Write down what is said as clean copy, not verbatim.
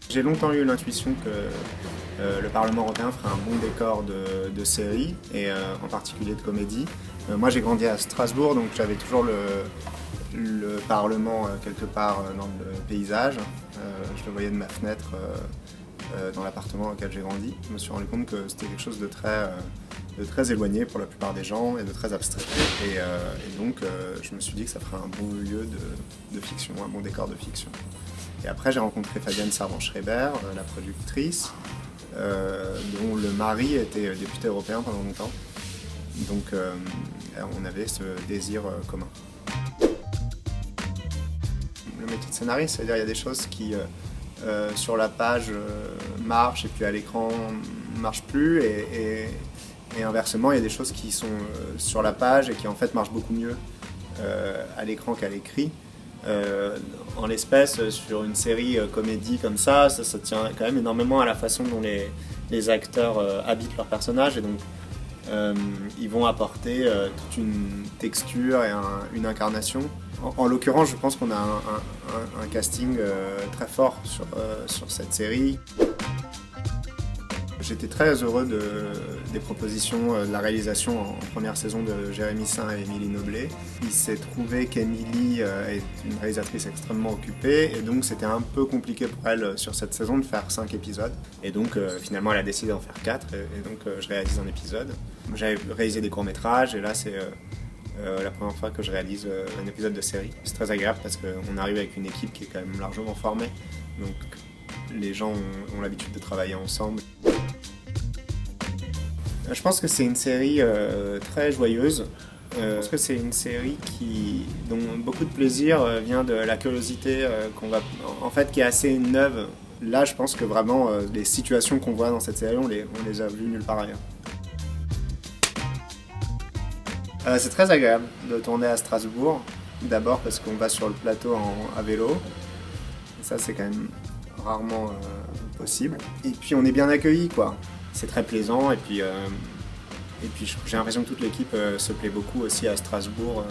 J'ai longtemps eu l'intuition que le Parlement européen ferait un bon décor de série, et en particulier de comédie. Moi j'ai grandi à Strasbourg, donc j'avais toujours le Parlement quelque part dans le paysage. Je le voyais de ma fenêtre dans l'appartement auquel j'ai grandi. Je me suis rendu compte que c'était quelque chose de très éloigné pour la plupart des gens et de très abstrait. Et donc je me suis dit que ça ferait un bon lieu de fiction, un bon décor de fiction. Et après j'ai rencontré Fabienne Servan-Schreiber, la productrice, dont le mari était député européen pendant longtemps. Donc on avait ce désir commun. Le métier de scénariste, c'est-à-dire il y a des choses qui sur la page marchent et puis à l'écran ne marchent plus, et inversement il y a des choses qui sont sur la page et qui en fait marchent beaucoup mieux à l'écran qu'à l'écrit. En l'espèce, sur une série comédie comme ça tient quand même énormément à la façon dont les acteurs habitent leurs personnages, et donc ils vont apporter toute une texture et une incarnation. En l'occurrence, je pense qu'on a un casting très fort sur cette série. J'étais très heureux des propositions de la réalisation en première saison de Jérémy Saint et Émilie Noblet. Il s'est trouvé qu'Émilie est une réalisatrice extrêmement occupée, et donc c'était un peu compliqué pour elle sur cette saison de faire 5 épisodes. Et donc finalement elle a décidé d'en faire 4, et donc je réalise un épisode. J'avais réalisé des courts-métrages, et là c'est la première fois que je réalise un épisode de série. C'est très agréable parce qu'on arrive avec une équipe qui est quand même largement formée. Donc les gens ont l'habitude de travailler ensemble. Je pense que c'est une série très joyeuse. Je pense que c'est une série dont beaucoup de plaisir vient de la curiosité qui est assez neuve. Là, je pense que vraiment les situations qu'on voit dans cette série, on les a vues nulle part ailleurs. C'est très agréable de tourner à Strasbourg. D'abord parce qu'on va sur le plateau à vélo. Et ça, c'est quand même rarement possible. Et puis on est bien accueillis, quoi. C'est très plaisant, et puis j'ai l'impression que toute l'équipe se plaît beaucoup aussi à Strasbourg.